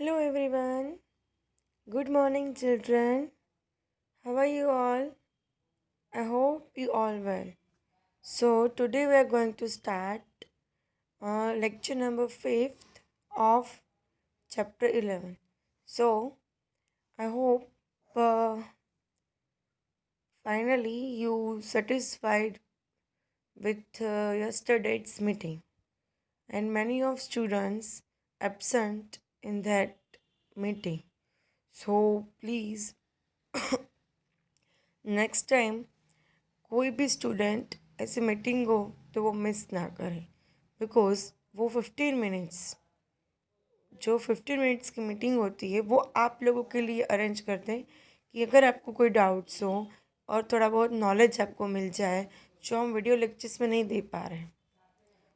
Hello everyone. Good morning, children. How are you all? I hope you all well. So today we are going to start lecture number 5th of chapter 11. So I hope uh, finally you satisfied with yesterday's meeting, and many of students absent in that meeting. So please next time कोई भी student ऐसे meeting हो तो वो miss ना करे, because वो 15 minutes जो 15 मिनट्स की मीटिंग होती है वो आप लोगों के लिए अरेंज करते हैं कि अगर आपको कोई डाउट्स हो और थोड़ा बहुत नॉलेज आपको मिल जाए जो हम वीडियो लेक्चर्स में नहीं दे पा रहे हैं.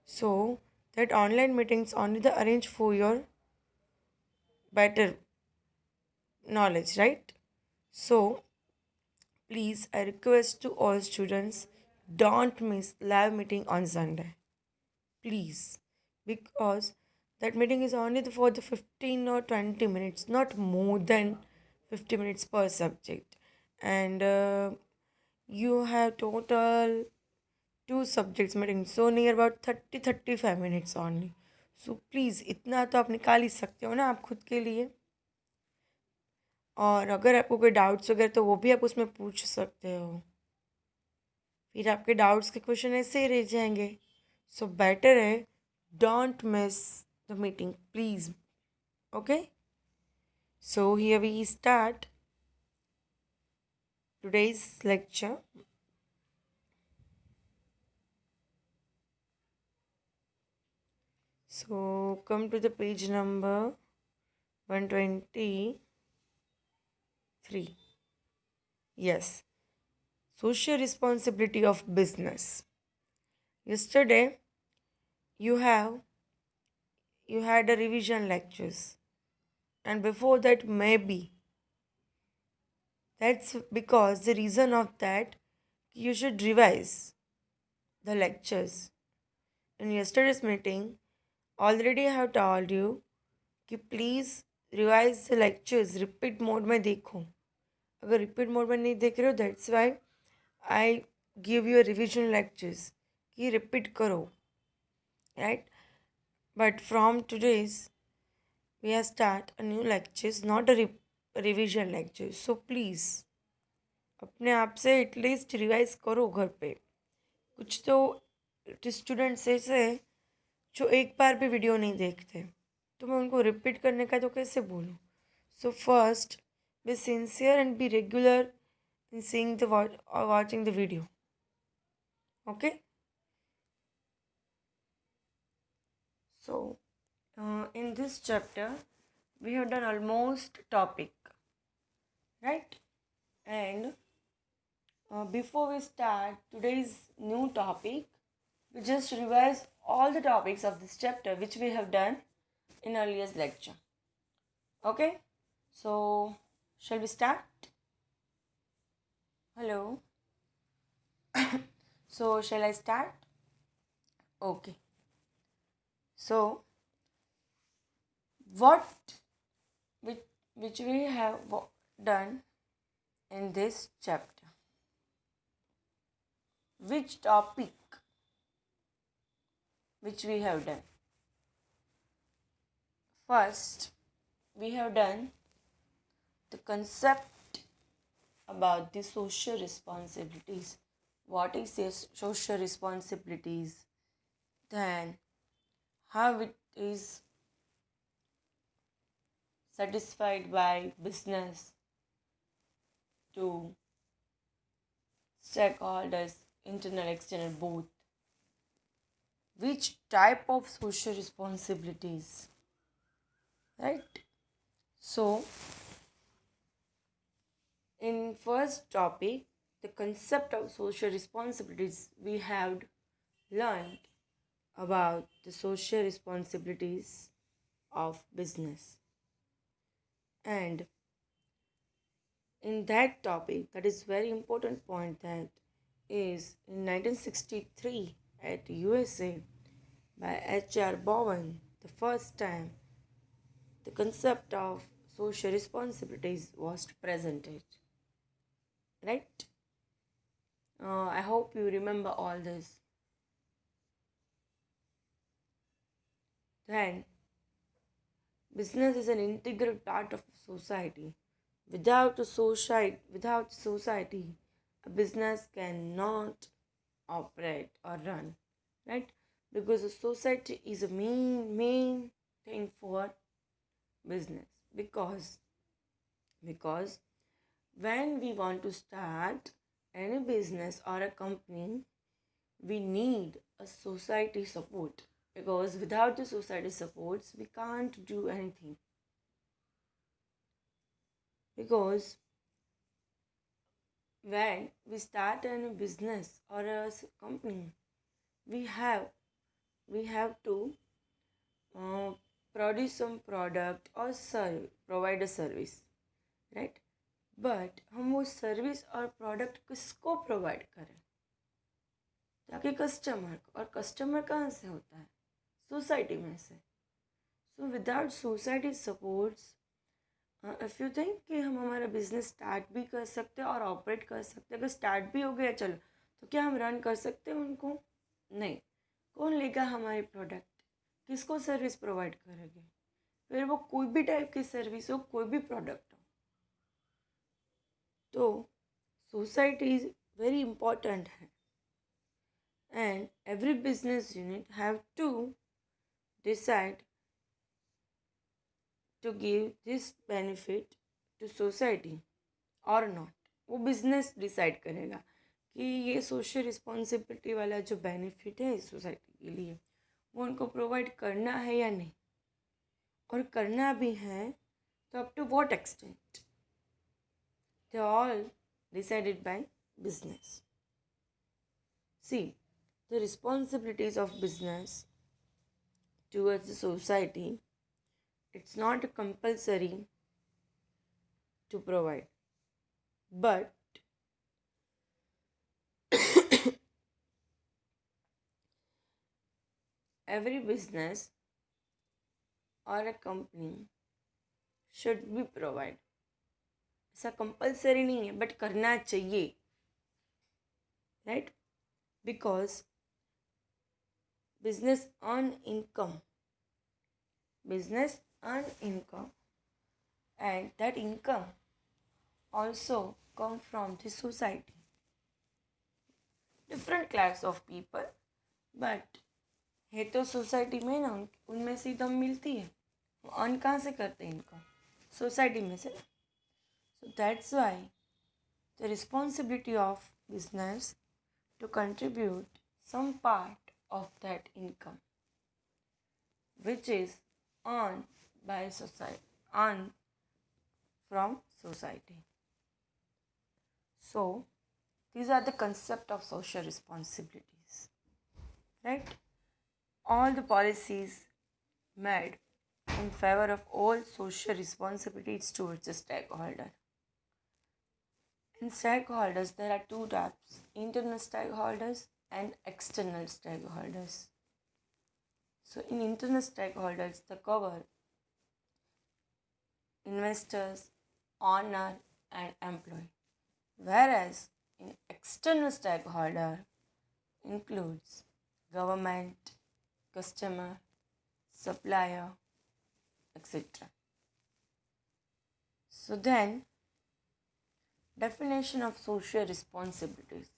So that online meetings only the arrange for your better knowledge, right? So please, I request to all students, don't miss live meeting on Sunday. Please. Because that meeting is only for the 15 or 20 minutes, not more than 50 minutes per subject. And you have total two subjects meeting, so near about 30-35 minutes only. So please, इतना तो आप निकाल ही सकते हो ना आप खुद के लिए. और अगर आपको कोई डाउट्स वगैरह तो वो भी आप उसमें पूछ सकते हो. फिर आपके डाउट्स के क्वेश्चन ऐसे ही रह जाएंगे. सो बेटर है don't miss the meeting please. Okay, so here we start today's lecture. So come to the page number 123. Yes, social responsibility of business. Yesterday you had a revision lectures, and before that maybe that's because the reason of that you should revise the lectures. In yesterday's meeting, already I have told you कि please revise the lectures repeat mode में देखो. अगर repeat mode में नहीं देख रहे हो that's why I give you revision lectures कि रिपीट करो, right. But from today's we are start a new lectures, not a revision lectures. So please अपने आप से एटलीस्ट रिवाइज करो घर पे. कुछ तो स्टूडेंट्स ऐसे हैं जो एक बार भी वीडियो नहीं देखते, तो मैं उनको रिपीट करने का तो कैसे बोलूँ. So first be sincere and be regular in seeing the watching the video. Okay, so in this chapter we have done almost topic, right? And before we start today's new topic, we just revise all the topics of this chapter which we have done in earlier lecture. Okay, so shall we start? Hello. So shall I start? Okay. So what which we have done in this chapter? Which topic which we have done? First, we have done the concept about the social responsibilities. What is this social responsibilities? Then how it is satisfied by business to stakeholders, internal, external, both. Which type of social responsibilities, right? So in first topic, the concept of social responsibilities, we have learned about the social responsibilities of business. And in that topic, that is very important point, that is in 1963 at USA by H.R. Bowen, the first time the concept of social responsibilities was presented. Right? I hope you remember all this. Then, business is an integral part of society. Without society, a business cannot operate or run, right? Because a society is a main thing for business. Because when we want to start any business or a company, we need a society support, because without the society supports we can't do anything. Because when we start a business or a company, we have we have to uh, produce some product or provide a service, right? But हम वो service और product किसको provide करें? ताकि customer को, और customer कहाँ से होता है? सोसाइटी में से. So without society supports, if you think कि हम हमारा बिजनेस स्टार्ट भी कर सकते हैं और ऑपरेट कर सकते हैं, अगर स्टार्ट भी हो गया चलो, तो क्या हम रन कर सकते हैं उनको? नहीं. कौन लेगा हमारे प्रोडक्ट? किसको सर्विस प्रोवाइड करेंगे? फिर वो कोई भी टाइप की सर्विस हो, कोई भी प्रोडक्ट हो. तो सोसाइटी इज़ वेरी इम्पॉर्टेंट है, and every business unit have to decide to give this benefit to society or not. वो बिजनेस डिसाइड करेगा कि ये सोशल रिस्पॉन्सिबिलिटी वाला जो बेनिफिट है सोसाइटी के लिए, वो उनको प्रोवाइड करना है या नहीं, और करना भी है तो up to what extent. They all decided by business. See, the responsibilities of business towards the society, it's not compulsory to provide, but every business or a company should be provide. ऐसा compulsory नहीं है, but करना चाहिए, right? Because business earn income, and that income also come from the society. Different class of people, but है तो society में ना, उनमें से दम मिलती है. वो अर्न कहाँ से करते हैं इनकम? सोसाइटी में से. So that's why the responsibility of business to contribute some part of that income which is earned by society, earned from society. So these are the concept of social responsibilities, right? All the policies made in favor of all social responsibilities towards the stakeholder. In stakeholders, there are two types: internal stakeholders and external stakeholders. So in internal stakeholders, they cover investors, owner, and employee. Whereas in external stakeholder includes government, customer, supplier, etc. So then, definition of social responsibilities.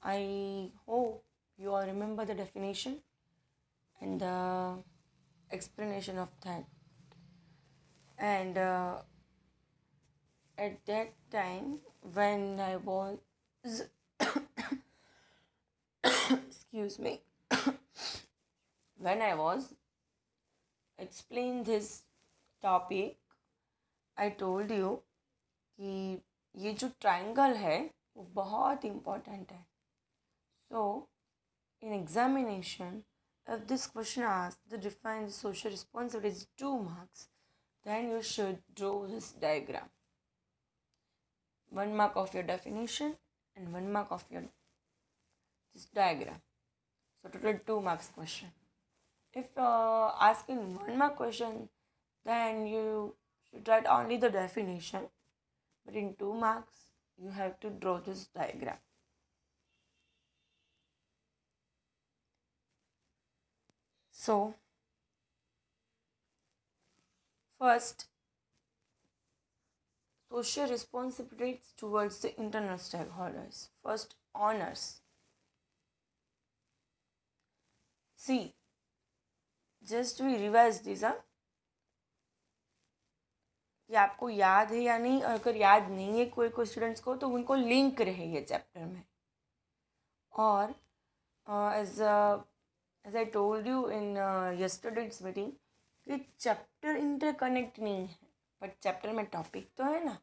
I hope you all remember the definition and the explanation of that. And at that time, when I was excuse me, when I was explaining this topic, I told you कि ये जो triangle है वो बहुत important है. So in examination, if this question asks to define the social responsibilities 2 marks, then you should draw this diagram. 1 mark of your definition and 1 mark of your this diagram. So total 2 marks question. If asking 1 mark question, then you should write only the definition, but in 2 marks you have to draw this diagram. So first, social responsibilities towards the internal stakeholders. First, honors. See, just we revise this, कि आपको याद है या नहीं, और अगर याद नहीं है कोई कोई स्टूडेंट्स को तो उनको लिंक रहे ये चैप्टर में. और as I told you in yesterday's meeting कि चैप्टर इंटरकनेक्ट नहीं है, बट चैप्टर में टॉपिक तो है ना.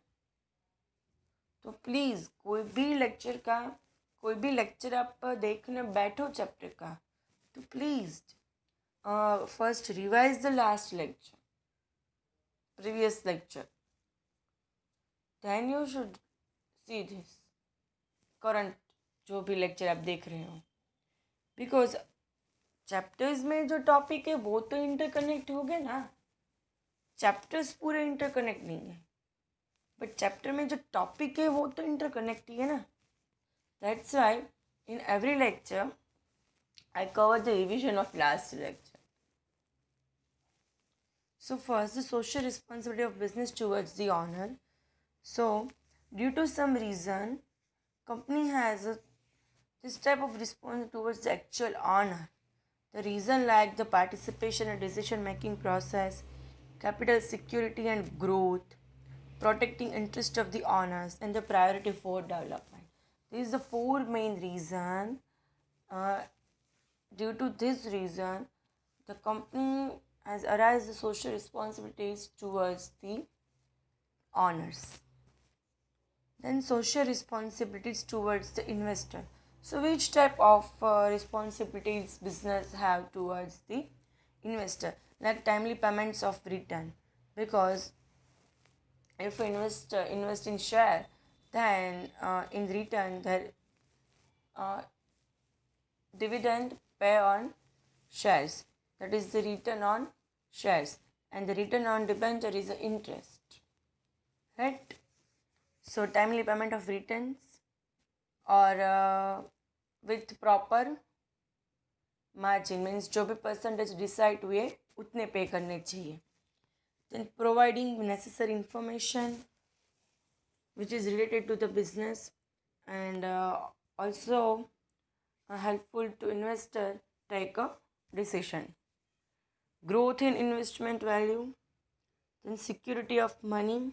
तो प्लीज़ कोई भी लेक्चर आप देखने बैठो चैप्टर का, तो please first revise the last lecture, previous lecture, then you should see this current जो भी लेक्चर आप देख रहे हो. बिकॉज चैप्टर्स में जो टॉपिक है वो तो इंटरकनेक्ट हो गए ना. चैप्टर्स पूरे इंटरकनेक्ट नहीं है, बट चैप्टर में जो टॉपिक है वो तो इंटरकनेक्ट ही है ना. That's why in every lecture I cover the revision of last lecture. So first, the social responsibility of business towards the owner. So due to some reason, company has this type of response towards the actual owner. The reason like the participation in decision making process, capital security and growth, protecting interest of the owners, and the priority for development. These are the 4 main reasons. Due to this reason, the company has arised the social responsibilities towards the owners. Then social responsibilities towards the investor. So which type of responsibilities business have towards the investor? Like timely payments of return, because if investor invest in share, then in return their dividend pay on shares, that is the return on shares, and the return on debenture is the interest, right? So timely payment of returns, or with proper margin, means जो भी percentage decide हुए उतने पे करने चाहिए. Then providing necessary information which is related to the business, and also helpful to investor take a decision. Growth in investment value, then security of money,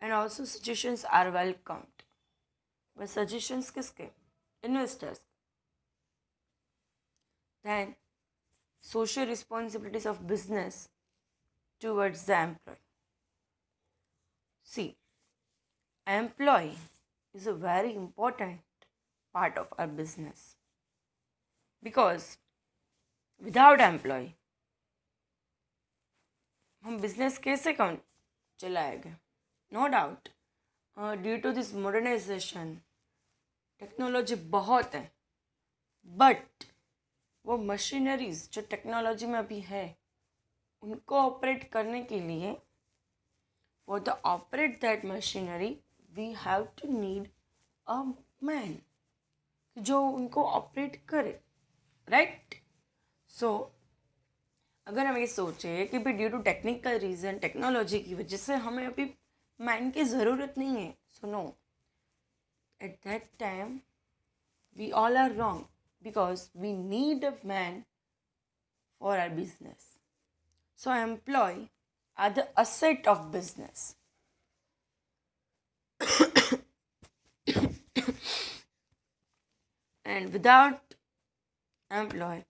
and also suggestions are welcomed. But suggestions किसके? Investors. Then social responsibilities of business towards the employee. See, employee is a very important part of our business, because without employee हम business कैसे चलाएंगे? No doubt due to this modernisation technology बहुत है, but वो machineries जो technology में अभी है उनको ऑपरेट करने के लिए, for the operate that machinery we have to need a man जो उनको ऑपरेट करे, राइट? सो अगर हम ये सोचें कि भाई due to technical reason, technology की वजह से हमें अभी मैन की ज़रूरत नहीं है, so no, at that time we all are wrong, because we need a man for our business. So employ are the asset of business. And without employee,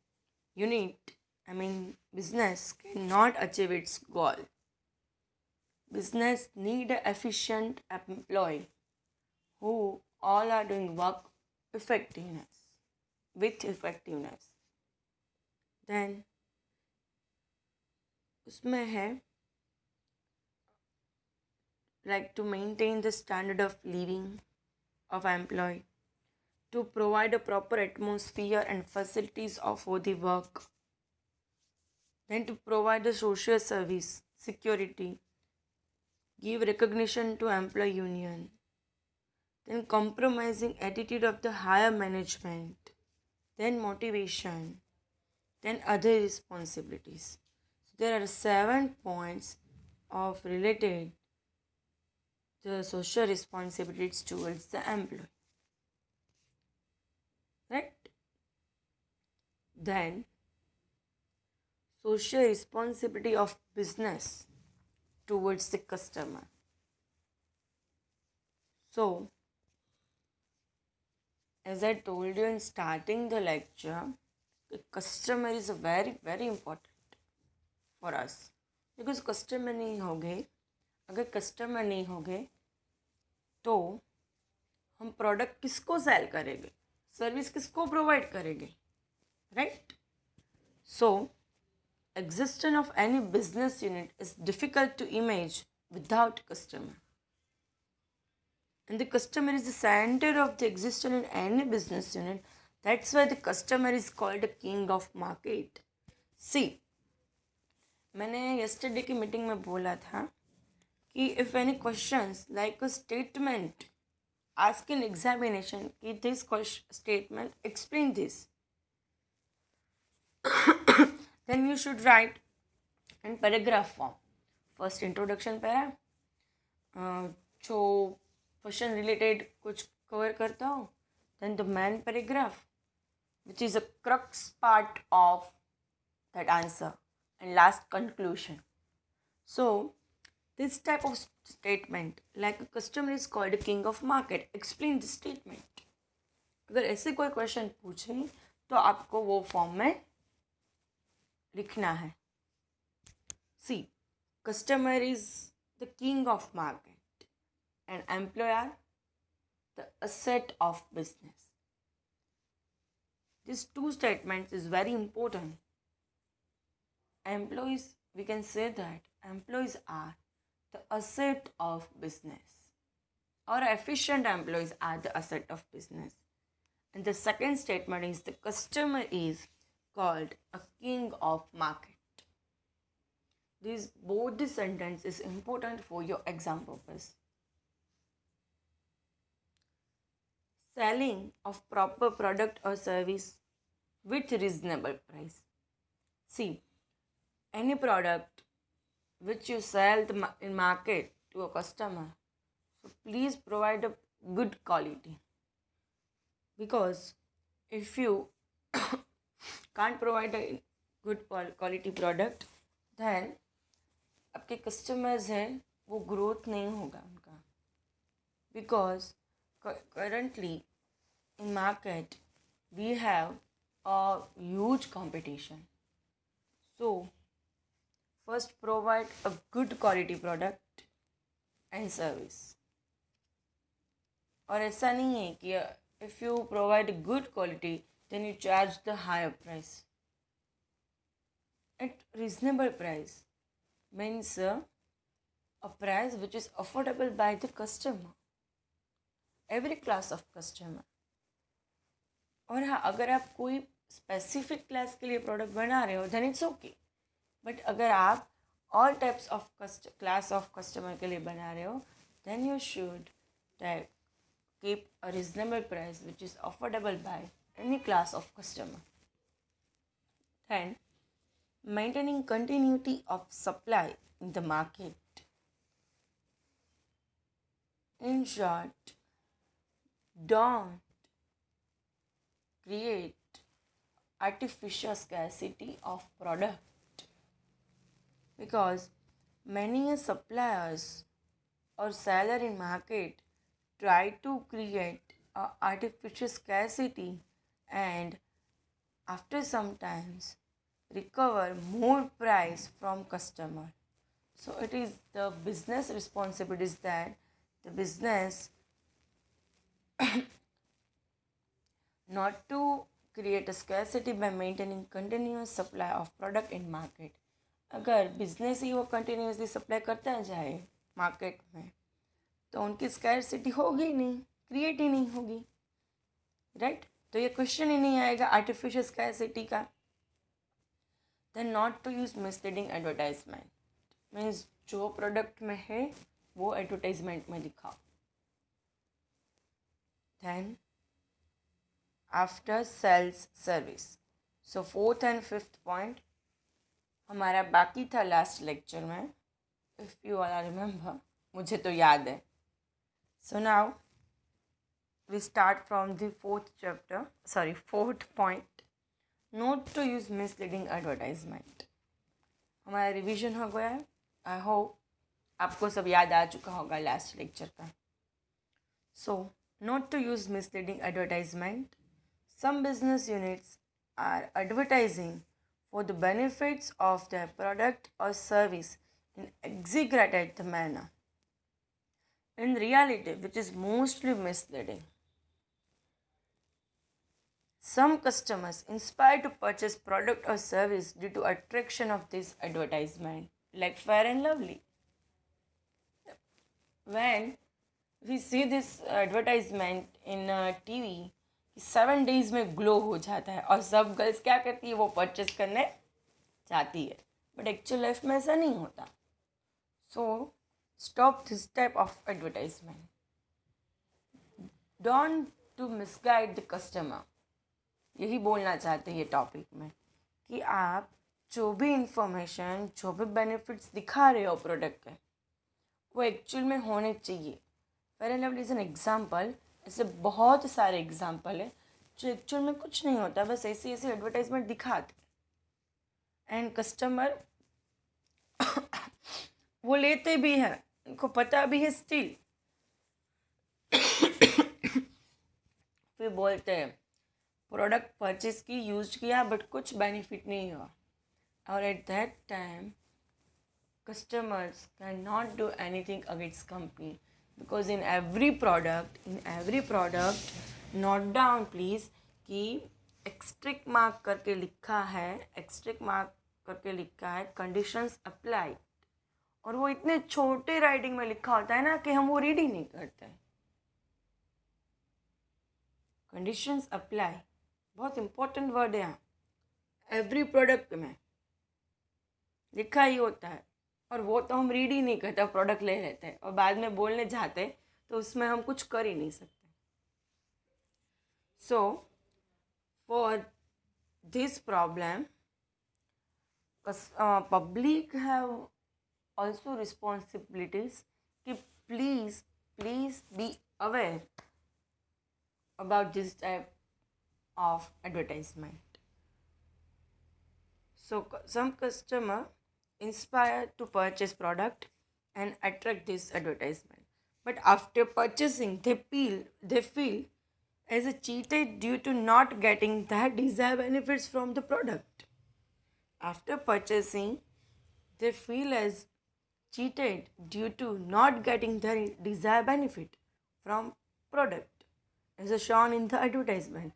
business cannot achieve its goal. Business need an efficient employee who all are doing work with effectiveness. Then उसमें है like to maintain the standard of living of employee, to provide a proper atmosphere and facilities for the work, then to provide the social service. security, give recognition to employee union, then compromising attitude of the higher management, then motivation, then other responsibilities. So there are 7 points of related the social responsibilities towards the employee. Right? Then social responsibility of business towards the customer. So, as I told you in starting the lecture, the customer is very very important for us, because customer नहीं होंगे, अगर customer नहीं होंगे तो हम product किसको cell करेंगे, service किसको प्रोवाइड करेंगे, right? So existence of any business unit is difficult to image without customer. And the customer is the center of the existence in any business unit. That's why the customer is called the king of market. See, मैंने yesterday की meeting में बोला था कि if any questions like a statement ask in examination कि this statement explain this, then you should write in paragraph form. First introduction para, जो question related कुछ cover करता हो, then the main paragraph which is a crux part of that answer, and last conclusion. So this type of statement like a customer is called a king of market, explain the statement. अगर ऐसे कोई question पूछे तो आपको वो form में लिखना है. See, customer is the king of market and employer the asset of business. These two statements is very important. Employees, we can say that employees are the asset of business, or efficient employees are the asset of business. And the second statement is the customer is called a king of market. Both the sentence is important for your exam purpose. Selling of proper product or service with reasonable price. See, any product which you sell in market to a customer, so please provide a good quality, because if you can't provide a good quality product, then आपके customers हैं वो growth नहीं होगा उनका, because currently in market we have a huge competition. So first provide a good quality product and service. और ऐसा नहीं है कि if you provide good quality then you charge the higher price. At reasonable price means a price which is affordable by the customer, every class of customer. और हाँ, अगर आप कोई स्पेसिफिक क्लास के लिए प्रोडक्ट बना रहे हो देन इट्स ओके, बट अगर आप all types of class of customer के लिए बना रहे हो then you should keep a reasonable price which is affordable by any class of customer. Then maintaining continuity of supply in the market. In short, don't create artificial scarcity of product, because many suppliers or seller in market try to create artificial scarcity and after some times recover more price from customer. So it is the business responsibilities that the business not to create a scarcity by maintaining continuous supply of product in market. अगर business ही वो continuously supply करता जाए market में तो उनकी scarcity होगी ही नहीं, create ही नहीं होगी, राइट? तो ये क्वेश्चन ही नहीं आएगा आर्टिफिशियल स्कैरसिटी का. Then not to use misleading advertisement. Means जो प्रोडक्ट में है वो एडवर्टाइजमेंट में दिखाओ. Then after sales service. So 4th and 5th point हमारा बाकी था लास्ट लेक्चर में. इफ़ यू ऑल रिमेंबर, मुझे तो याद है. So now we start from the 4th point. Not to use misleading advertisement. हमारा रिवीजन हो गया है. आई होप आपको सब याद आ चुका होगा लास्ट लेक्चर का. सो not to use misleading advertisement. Some business units are advertising for the benefits of their product or service in exaggerated manner. In reality, which is mostly misleading. Some customers inspired to purchase product or service due to attraction of this advertisement, like Fair and Lovely. When we see this advertisement in TV, 7 days में glow हो जाता है और सब girls क्या करती है, वो परचेस करने जाती है. बट एक्चुअल लाइफ में ऐसा नहीं होता. So stop this type of advertisement. Don't to misguide the customer. यही बोलना चाहते हैं ये टॉपिक में कि आप जो भी इंफॉर्मेशन, जो भी बेनिफिट्स दिखा रहे हो प्रोडक्ट के, वो एक्चुअल में होने चाहिए. Fair and lovely is an example. ऐसे बहुत सारे एग्जाम्पल है जो एक्चुअल में कुछ नहीं होता, बस ऐसी ऐसी एडवर्टाइजमेंट दिखाते एंड कस्टमर वो लेते भी हैं, उनको पता भी है, स्टिल फिर बोलते हैं प्रोडक्ट परचेज की, यूज किया, बट कुछ बेनिफिट नहीं हुआ. और eight that time customers can not do anything against company, because in every product note down please कि एक्स्ट्रिक्ट मार्क करके लिखा है कंडीशंस अप्लाई. और वो इतने छोटे राइटिंग में लिखा होता है ना कि हम वो रीड ही नहीं करते. कंडीशंस अप्लाई बहुत इंपॉर्टेंट वर्ड है यहाँ. एवरी प्रोडक्ट में लिखा ही होता है और वो तो हम रीड ही नहीं करते, प्रोडक्ट ले लेते हैं और बाद में बोलने जाते तो उसमें हम कुछ कर ही नहीं सकते. So for this problem public have also responsibilities कि please be aware about this type of advertisement. So some customer inspired to purchase product and attract this advertisement, but after purchasing they feel as a cheated due to not getting the desired benefits from the product. After purchasing they feel as cheated due to not getting the desired benefit from product as shown in the advertisement.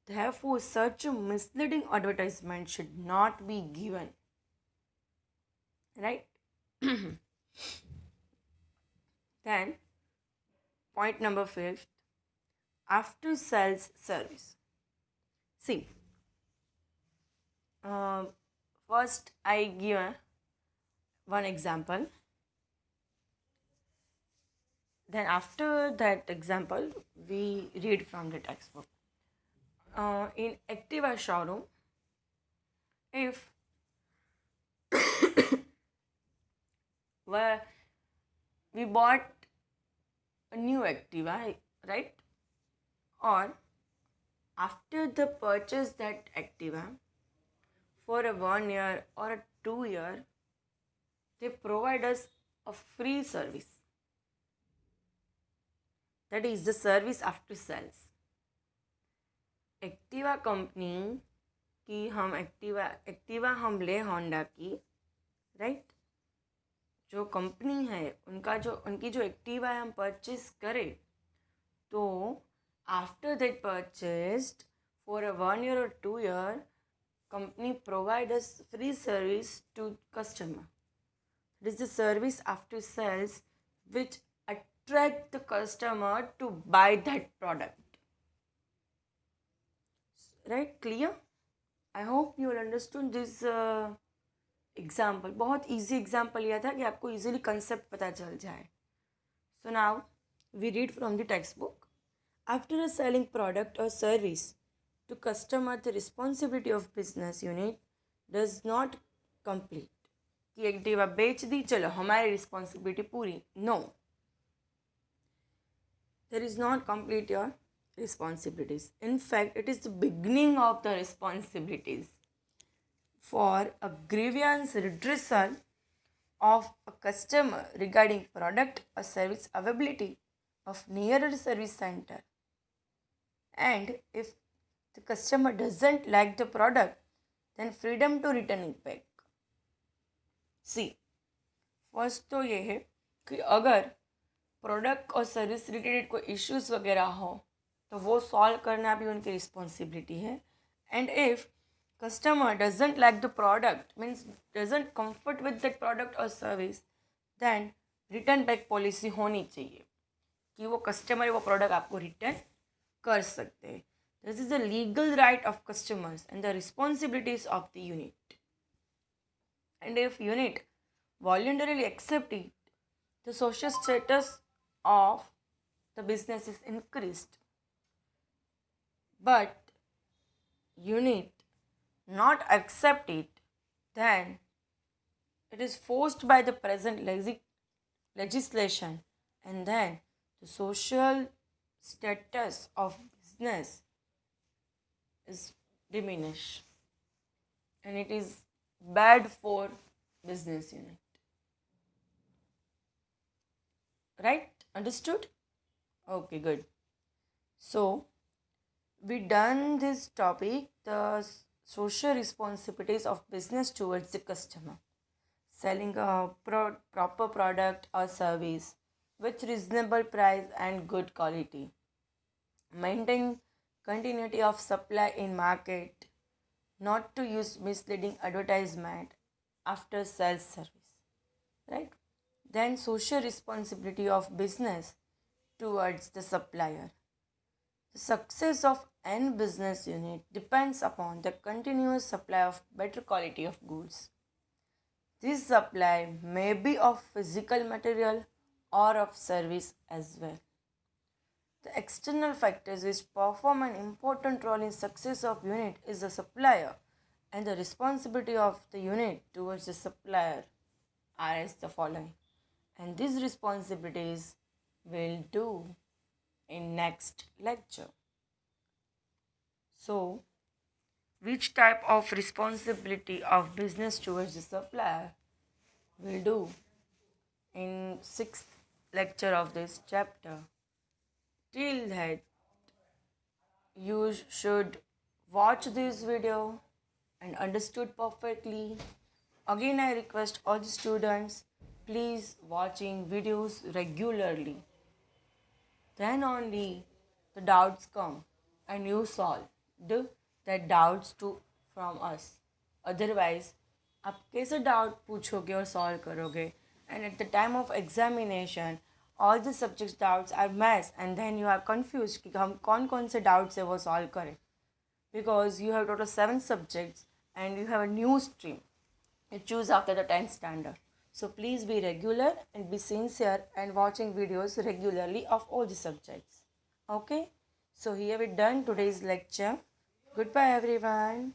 Therefore, such a misleading advertisement should not be given. Right? Then, point number 5, after sales service. See, first I give one example. Then after that example, we read from the textbook. In Activa showroom, if we bought a new Activa, right? Or after the purchase that Activa for a 1 year or a 2 year, they provide us a free service. That is the service after sales. Activa company की हम Activa हम ले Honda की, right? जो company है उनकी जो Activa है हम परचेज करें, तो after that purchased for a 1 year or 2 year, company provide us free service to customer. It is the service after sales which attract the customer to buy that product. Right? Clear? I hope you will understand this example, बहुत easy example लिया था कि आपको easily concept पता चल जाए. So now we read from the text book. After a selling product और service to customer, the responsibility of business unit does not complete. कि एक्टिवा बेच दी, चलो हमारी रिस्पॉन्सिबिलिटी पूरी. No, there is not complete your responsibilities. In fact, it is the beginning of the responsibilities. For a grievance redressal of a customer regarding product or service availability of nearer service center, and if the customer doesn't like the product, then freedom to return it back. See, first तो ये है कि अगर product और service related कोई issues वगैरह हो तो वो सॉल्व करना भी उनकी रिस्पॉन्सिबिलिटी है. And if customer doesn't like the product, means doesn't comfort with that product और service, then return back policy होनी चाहिए कि वो कस्टमर वो प्रोडक्ट आपको रिटर्न कर सकते हैं. This is the legal right of customers and the responsibilities of the unit. And if unit voluntarily accept it, the social status of the business is increased. But unit not accept it, then it is forced by the present legislation, and then the social status of business is diminished, and it is bad for business unit. Right? Understood? Okay, good. So we done this topic, the social responsibilities of business towards the customer. Selling a proper product or service with reasonable price and good quality. Maintain continuity of supply in market. Not to use misleading advertisement after sales service, right? Then social responsibility of business towards the supplier. The success of any business unit depends upon the continuous supply of better quality of goods. This supply may be of physical material or of service as well. The external factors which perform an important role in success of unit is the supplier, and the responsibility of the unit towards the supplier are as the following. And these responsibilities we'll do in next lecture. So, which type of responsibility of business towards the supplier we'll do in 6th lecture of this chapter. Till that, you should watch this video and understood perfectly. Again, I request all the students, please watching videos regularly. Then only the doubts come and you solve the doubts too from us. Otherwise, आप कैसे doubt पूछोगे और solve करोगे? And at the time of examination, all the subjects doubts are mess, and then you are confused कि हम कौन से doubts है वो solve करें. Because you have total 7 subjects and you have a new stream you choose after the 10th standard. So please be regular and be sincere and watching videos regularly of all the subjects. Okay? So here we done today's lecture. Goodbye everyone.